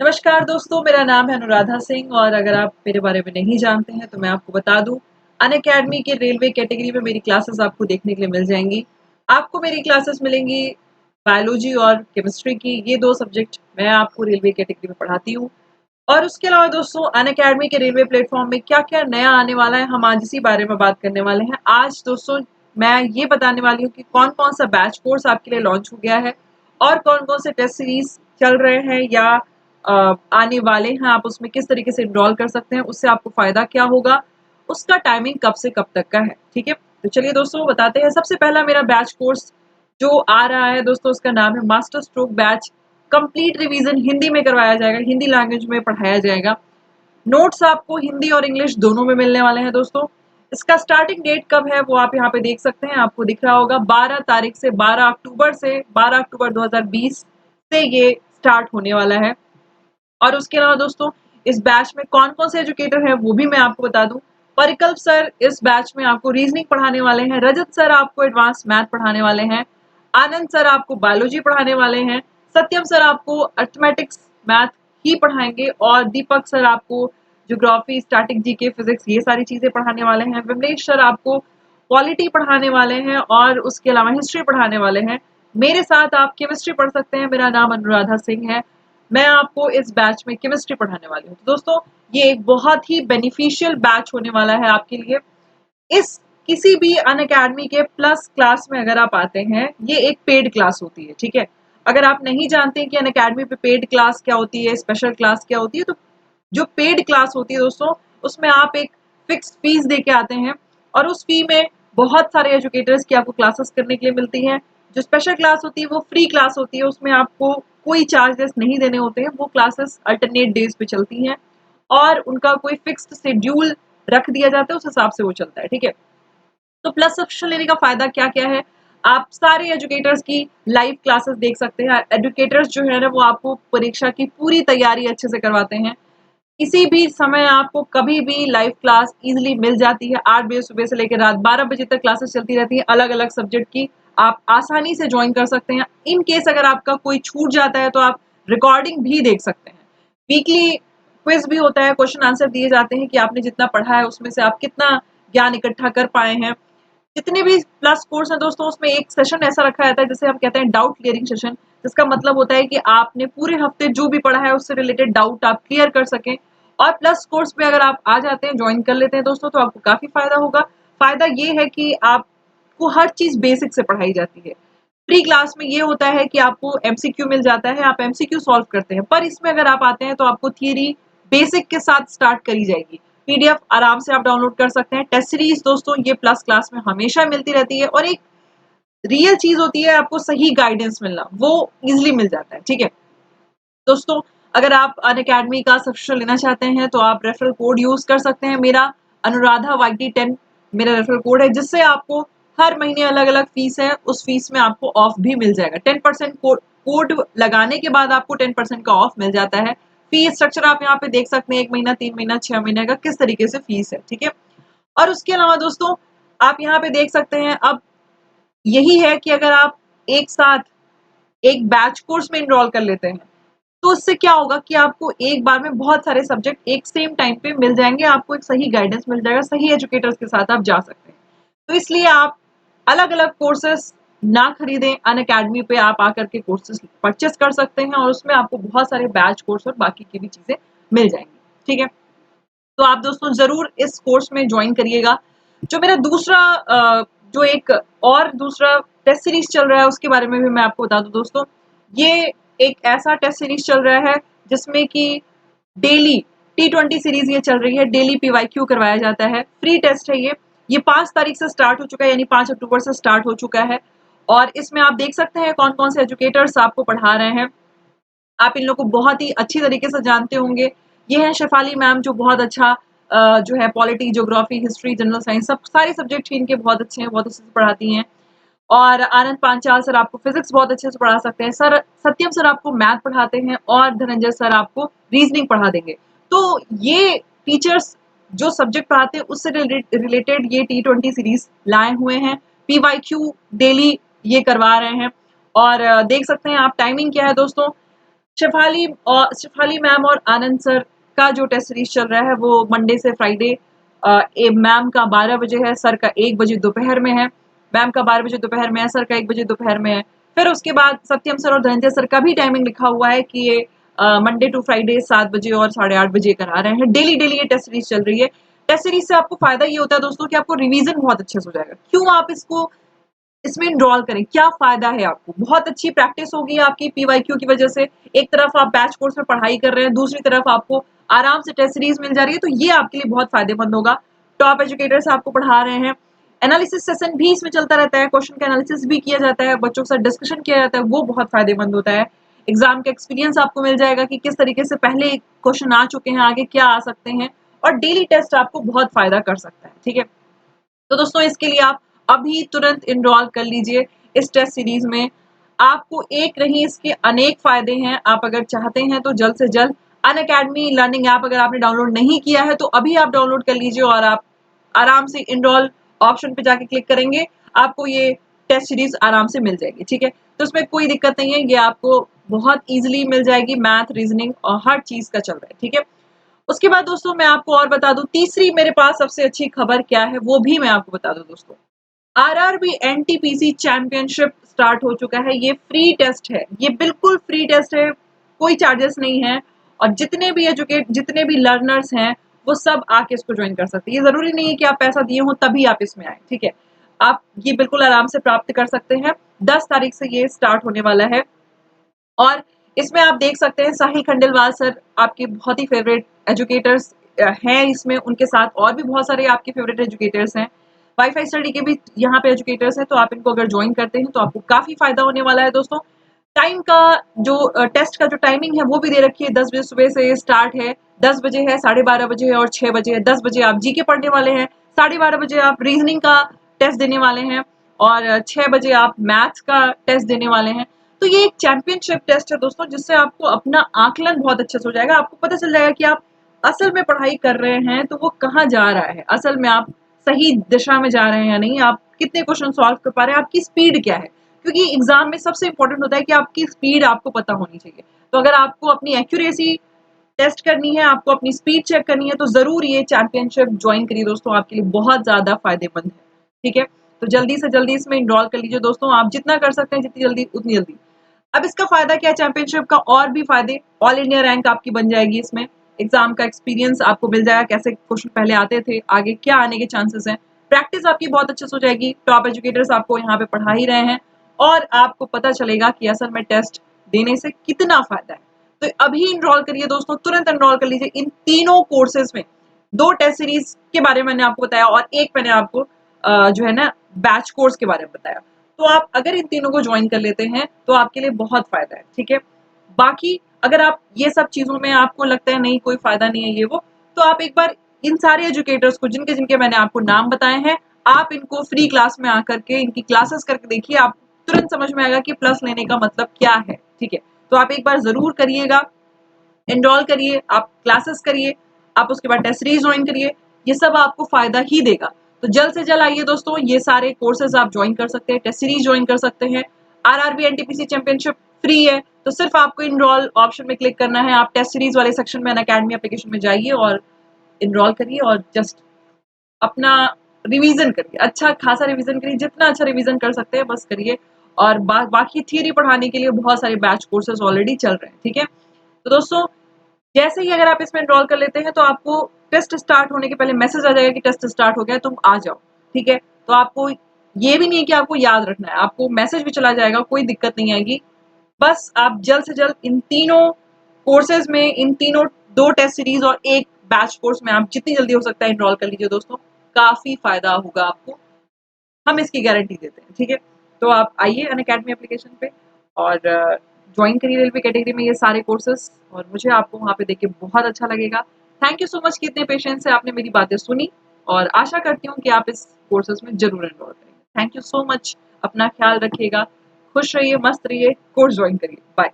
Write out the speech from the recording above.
नमस्कार दोस्तों, मेरा नाम है अनुराधा सिंह और अगर आप मेरे बारे में नहीं जानते हैं तो मैं आपको बता दूं, अनअकैडमी के रेलवे कैटेगरी में मेरी क्लासेस आपको देखने के लिए मिल जाएंगी। आपको मेरी क्लासेस मिलेंगी बायोलॉजी और केमिस्ट्री की, ये दो सब्जेक्ट मैं आपको रेलवे कैटेगरी में पढ़ाती हूँ। और उसके अलावा दोस्तों, अनअकैडमी के रेलवे प्लेटफॉर्म में क्या क्या नया आने वाला है, हम आज इसी बारे में बात करने वाले हैं। आज दोस्तों मैं ये बताने वाली हूँ कि कौन कौन सा बैच कोर्स आपके लिए लॉन्च हो गया है और कौन कौन से टेस्ट सीरीज चल रहे हैं या आने वाले हैं, आप उसमें किस तरीके से इनरोल कर सकते हैं, उससे आपको फायदा क्या होगा, उसका टाइमिंग कब से कब तक का है। ठीक है, तो चलिए दोस्तों बताते हैं। सबसे पहला मेरा बैच कोर्स जो आ रहा है दोस्तों, उसका नाम है master stroke batch. Complete revision Hindi में करवाया जाएगा, हिंदी लैंग्वेज में पढ़ाया जाएगा। नोट्स आपको हिंदी और इंग्लिश दोनों में मिलने वाले हैं दोस्तों। इसका स्टार्टिंग डेट कब है वो आप यहाँ पे देख सकते हैं, आपको दिख रहा होगा 12 तारीख से 12 अक्टूबर से 12 अक्टूबर 2020 से ये स्टार्ट होने वाला है। और उसके अलावा दोस्तों, इस बैच में कौन कौन से एजुकेटर हैं वो भी मैं आपको बता दूं। परिकल्प सर इस बैच में आपको रीजनिंग पढ़ाने वाले हैं, रजत सर आपको एडवांस मैथ पढ़ाने वाले हैं, आनंद सर आपको बायोलॉजी पढ़ाने वाले हैं, सत्यम सर आपको अर्थमेटिक्स मैथ ही पढ़ाएंगे और दीपक सर आपको ज्योग्राफी, स्टैटिक, जीके, फिजिक्स ये सारी चीजें पढ़ाने वाले हैं। विमलेश सर आपको पॉलिटी पढ़ाने वाले हैं और उसके अलावा हिस्ट्री पढ़ाने वाले हैं। मेरे साथ आप केमिस्ट्री पढ़ सकते हैं, मेरा नाम अनुराधा सिंह है, मैं आपको इस बैच में केमिस्ट्री पढ़ाने वाली हूँ। तो दोस्तों, ये एक बहुत ही बेनिफिशियल बैच होने वाला है आपके लिए। इस किसी भी अनअकैडमी के प्लस क्लास में अगर आप आते हैं, ये एक पेड क्लास होती है। ठीक है, अगर आप नहीं जानते कि अनअकैडमी पे पेड क्लास क्या होती है, स्पेशल क्लास क्या होती है, तो जो पेड क्लास होती है दोस्तों, उसमें आप एक फिक्स फीस दे के आते हैं और उस फी में बहुत सारे एजुकेटर्स की आपको क्लासेस करने के लिए मिलती हैं। जो स्पेशल क्लास होती है वो फ्री क्लास होती है, उसमें आपको कोई चार्जेस नहीं देने होते हैं। वो क्लासेस अल्टरनेट डेज पे चलती हैं और उनका कोई फिक्स्ड शेड्यूल रख दिया जाता है, उस हिसाब से वो चलता है। ठीक है, तो प्लस सब्सक्रिप्शन लेने का फायदा क्या क्या है, आप सारे एजुकेटर्स की लाइव क्लासेस देख सकते हैं। एजुकेटर्स जो है ना, वो आपको परीक्षा की पूरी तैयारी अच्छे से करवाते हैं। किसी भी समय आपको कभी भी लाइव क्लास इजीली मिल जाती है। 8 बजे सुबह से लेकर रात 12 बजे तक क्लासेस चलती रहती है अलग अलग सब्जेक्ट की, आप आसानी से ज्वाइन कर सकते हैं। इन केस अगर आपका कोई छूट जाता है तो आप रिकॉर्डिंग भी देख सकते हैं। वीकली क्विज भी होता है, क्वेश्चन आंसर दिए जाते हैं कि आपने जितना पढ़ा है उसमें से आप कितना ज्ञान इकट्ठा कर पाए हैं। जितने भी प्लस कोर्स हैं दोस्तों, उसमें एक सेशन ऐसा रखा जाता है जिसे हम कहते हैं डाउट क्लियरिंग सेशन, जिसका मतलब होता है कि आपने पूरे हफ्ते जो भी पढ़ा है उससे रिलेटेड डाउट आप क्लियर कर सकें। और प्लस कोर्स में अगर आप आ जाते हैं, ज्वाइन कर लेते हैं दोस्तों, तो आपको काफी फायदा होगा। फायदा ये है कि आपको हर चीज बेसिक से पढ़ाई जाती है। प्री क्लास में ये होता है कि आपको एमसीक्यू मिल जाता है, आप एमसीक्यू सॉल्व करते हैं, पर इसमें अगर आप आते हैं तो आपको थियरी बेसिक के साथ स्टार्ट करी जाएगी। पीडीएफ आराम से आप डाउनलोड कर सकते हैं। टेस्ट सीरीज दोस्तों ये प्लस क्लास में हमेशा मिलती रहती है और एक रियल चीज होती है आपको सही गाइडेंस मिलना, वो इजिली मिल जाता है। ठीक है दोस्तों, अगर आप अनअकैडमी का सब्सक्रिप्शन लेना चाहते हैं तो आप रेफरल कोड यूज कर सकते हैं, मेरा अनुराधा वाईटी 10 मेरा रेफरल कोड है, जिससे आपको हर महीने अलग अलग फीस है, उस फीस में आपको ऑफ भी मिल जाएगा। 10% कोड लगाने के बाद आपको 10% का ऑफ मिल जाता है। फी स्ट्रक्चर आप यहाँ पे देख सकते हैं, 1 महीना, 3 महीना, 6 महीने का किस तरीके से फीस है। ठीक है, और उसके अलावा दोस्तों आप यहाँ पे देख सकते हैं, अब यही है कि अगर आप एक साथ एक बैच कोर्स में इनरोल कर लेते हैं तो उससे क्या होगा कि आपको एक बार में बहुत सारे सब्जेक्ट एक सेम टाइम पे मिल जाएंगे, आपको एक सही गाइडेंस मिल जाएगा, सही एजुकेटर्स के साथ आप जा सकते हैं। तो इसलिए आप अलग अलग कोर्सेस ना खरीदें, अन अकेडमी पे आप आकर के कोर्सेस परचेस कर सकते हैं और उसमें आपको बहुत सारे बैच कोर्स और बाकी की भी चीजें मिल जाएंगी। ठीक है, तो आप दोस्तों जरूर इस कोर्स में ज्वाइन करिएगा। जो मेरा दूसरा जो एक और दूसरा टेस्ट सीरीज चल रहा है उसके बारे में भी मैं आपको बता दूं दोस्तों। ये एक ऐसा टेस्ट सीरीज चल रहा है जिसमें कि डेली T20 सीरीज ये चल रही है, डेली PYQ करवाया जाता है, फ्री टेस्ट है ये 5 तारीख से स्टार्ट हो चुका है, यानी 5 अक्टूबर से स्टार्ट हो चुका है। और इसमें आप देख सकते हैं कौन कौन से एजुकेटर्स आपको पढ़ा रहे हैं। आप इन लोगों को बहुत ही अच्छी तरीके से जानते होंगे। ये है शेफाली मैम, जो बहुत अच्छा जो है polity, geography, history, general science, सब सारे सब्जेक्ट इनके बहुत अच्छे हैं, बहुत अच्छे से पढ़ाती हैं। और आनंद पांचाल सर आपको फिजिक्स बहुत अच्छे से पढ़ा सकते हैं। सर सत्यम सर आपको मैथ पढ़ाते हैं और धनंजय सर आपको रीजनिंग पढ़ा देंगे। तो ये टीचर्स जो सब्जेक्ट पढ़ाते हैं उससे रिलेटेड ये T20 सीरीज लाए हुए हैं। PYQ डेली ये करवा रहे हैं और देख सकते हैं आप टाइमिंग क्या है दोस्तों। शेफाली मैम और आनंद सर का जो टेस्ट सीरीज चल रहा है वो मंडे से फ्राइडे मैम का 12 बजे है, सर का 1 बजे दोपहर में है। मैम का 12 बजे दोपहर में है, सर का 1 बजे दोपहर में है। फिर उसके बाद सत्यम सर और धनंजय सर का भी टाइमिंग लिखा हुआ है कि ये मंडे टू फ्राइडे 7 बजे और 8:30 बजे करा रहे हैं। डेली डेली ये टेस्ट सीरीज चल रही है। टेस्ट सीरीज से आपको फायदा ये होता है दोस्तों कि आपको रिवीजन बहुत अच्छे से हो जाएगा। क्यों आप इसको इसमें इनरोल करें, क्या फायदा है आपको? बहुत अच्छी प्रैक्टिस होगी आपकी पीवाईक्यू की वजह से। एक तरफ आप बैच कोर्स में पढ़ाई कर रहे हैं, दूसरी तरफ आपको आराम से टेस्ट सीरीज मिल जा रही है, तो ये आपके लिए बहुत फायदेमंद होगा। टॉप एजुकेटर्स आपको पढ़ा रहे हैं, एनालिसिस सेशन भी इसमें चलता रहता है, क्वेश्चन का एनालिसिस भी किया जाता है, बच्चों के साथ डिस्कशन किया जाता है, वो बहुत फायदेमंद होता है। एग्जाम का एक्सपीरियंस आपको मिल जाएगा कि किस तरीके से पहले क्वेश्चन आ चुके हैं, आगे क्या आ सकते हैं, और डेली टेस्ट आपको बहुत फायदा कर सकता है। ठीक है, तो दोस्तों इसके लिए आप अभी तुरंत इनरोल कर लीजिए इस टेस्ट सीरीज में। आपको एक नहीं, इसके अनेक फायदे हैं। आप अगर चाहते हैं तो जल्द से जल्द अनअकैडमी लर्निंग ऐप अगर आपने डाउनलोड नहीं किया है तो अभी आप डाउनलोड कर लीजिए और आप आराम से इनरोल ऑप्शन पे जाके क्लिक करेंगे, आपको ये टेस्ट सीरीज आराम से मिल जाएगी। ठीक है, तो उसमें कोई दिक्कत नहीं है, ये आपको बहुत ईजिली मिल जाएगी। मैथ, रीजनिंग और हर चीज का चल रहा है। ठीक है, उसके बाद दोस्तों मैं आपको और बता दूं, तीसरी मेरे पास सबसे अच्छी खबर क्या है वो भी मैं आपको बता दूं दोस्तों। आरआरबी एनटीपीसी चैंपियनशिप स्टार्ट हो चुका है। ये फ्री टेस्ट है, ये बिल्कुल फ्री टेस्ट है, कोई चार्जेस नहीं है। और जितने भी लर्नर्स हैं वो सब आके इसको ज्वाइन कर सकते हैं। ये जरूरी नहीं है कि आप पैसा दिए हो तभी आप इसमें आए। ठीक है, आप ये बिल्कुल आराम से प्राप्त कर सकते हैं। 10 तारीख से ये स्टार्ट होने वाला है और इसमें आप देख सकते हैं साहिल खंडेलवाल सर आपके बहुत ही फेवरेट एजुकेटर्स हैं इसमें, उनके साथ और भी बहुत सारे आपके फेवरेट एजुकेटर्स हैं। वाईफाई स्टडी के भी यहाँ पे एजुकेटर्स हैं, तो आप इनको अगर ज्वाइन करते हैं तो आपको काफी फायदा होने वाला है दोस्तों। टाइम का जो टेस्ट का जो टाइमिंग है वो भी दे रखी है, 10 बजे सुबह से स्टार्ट है, 10 बजे है, 12:30 बजे है और 6 बजे है। 10 बजे आप जीके पढ़ने वाले हैं, 12:30 बजे आप रीजनिंग का टेस्ट देने वाले हैं और 6 बजे आप मैथ्स का टेस्ट देने वाले हैं। तो ये एक चैंपियनशिप टेस्ट है दोस्तों, जिससे आपको अपना आकलन बहुत अच्छे से हो जाएगा। आपको पता चल जाएगा कि आप असल में पढ़ाई कर रहे हैं तो वो कहाँ जा रहा है, असल में आप सही दिशा में जा रहे हैं या नहीं, आप कितने क्वेश्चन सॉल्व कर पा रहे हैं, आपकी स्पीड क्या है। क्योंकि एग्जाम में सबसे इंपॉर्टेंट होता है कि आपकी स्पीड आपको पता होनी चाहिए। तो अगर आपको अपनी एक्यूरेसी टेस्ट करनी है, आपको अपनी स्पीड चेक करनी है, तो जरूर ये चैंपियनशिप ज्वाइन करिए दोस्तों, आपके लिए बहुत ज्यादा फायदेमंद है। ठीक है, तो जल्दी से जल्दी इसमें इनरोल कर लीजिए दोस्तों, आप जितना कर सकते हैं, जितनी जल्दी उतनी जल्दी। अब इसका फायदा क्या है चैंपियनशिप का, और भी फायदे, ऑल इंडिया रैंक आपकी बन जाएगी इसमें, एग्जाम का एक्सपीरियंस आपको मिल जाएगा, कैसे क्वेश्चन पहले आते थे, आगे क्या आने के चांसेस हैं, प्रैक्टिस आपकी बहुत अच्छे से हो जाएगी, टॉप एजुकेटर्स आपको यहाँ पे पढ़ा ही रहे हैं और आपको पता चलेगा कि असल में टेस्ट देने से कितना फायदा है। तो अभी इनरोल करिए दोस्तों, तुरंत इनरोल कर लीजिए इन तीनों कोर्सेज में। 2 टेस्ट सीरीज के बारे में मैंने आपको बताया और एक मैंने आपको जो है ना बैच कोर्स के बारे में बताया। तो आप अगर इन तीनों को ज्वाइन कर लेते हैं तो आपके लिए बहुत फायदा है। ठीक है, बाकी अगर आप ये सब चीजों में आपको लगता है नहीं कोई फायदा नहीं है ये वो, तो आप एक बार इन सारे एजुकेटर्स को जिनके जिनके मैंने आपको नाम बताए हैं, आप इनको फ्री क्लास में आकर के इनकी क्लासेस करके देखिए, आप तुरंत समझ में आएगा कि प्लस लेने का मतलब क्या है। ठीक है, तो आप एक बार जरूर करिएगा, एनरोल करिए, आप क्लासेस करिए, आप उसके बाद टेस्ट सीरीज ज्वाइन करिए, ये सब आपको फायदा ही देगा। तो जल्द से जल्द आइए दोस्तों, ये सारे कोर्सेज आप ज्वाइन कर सकते हैं, टेस्ट सीरीज ज्वाइन कर सकते हैं। आरआरबी एनटीपीसी चैंपियनशिप फ्री है, तो सिर्फ आपको इनरोल ऑप्शन में क्लिक करना है, आप टेस्ट सीरीज वाले सेक्शन में अनअकैडमी एप्लीकेशन में जाइए और इनरोल करिए और जस्ट अपना रिवीजन करिए, अच्छा खासा रिवीजन करिए, जितना अच्छा रिवीजन कर सकते हैं बस करिए। और बाकी थियरी पढ़ाने के लिए बहुत सारे बैच कोर्सेज ऑलरेडी चल रहे हैं। ठीक है, तो दोस्तों जैसे ही अगर आप इसमें एनरोल कर लेते हैं तो आपको टेस्ट स्टार्ट होने के पहले मैसेज आ जाएगा कि टेस्ट स्टार्ट हो गया, तुम आ जाओ। ठीक है, तो आपको ये भी नहीं है कि आपको याद रखना है, आपको मैसेज भी चला जाएगा, कोई दिक्कत नहीं आएगी। बस आप जल्द से जल्द इन तीनों कोर्सेज में, इन तीनों 2 टेस्ट सीरीज और एक बैच कोर्स में आप जितनी जल्दी हो सकता है एनरोल कर लीजिए दोस्तों, काफी फायदा होगा आपको, हम इसकी गारंटी देते हैं। ठीक है, तो आप आइए अनअकैडमी एप्लीकेशन पे और ज्वाइन करिए रेलवे कैटेगरी में ये सारे कोर्सेज, और मुझे आपको वहाँ पे देख के बहुत अच्छा लगेगा। थैंक यू सो मच कि इतने पेशेंस से आपने मेरी बातें सुनी और आशा करती हूँ कि आप इस कोर्सेज में जरूर एनरोल करेंगे। थैंक यू सो मच, अपना ख्याल रखिएगा, खुश रहिए, मस्त रहिए, कोर्स ज्वाइन करिए, बाय।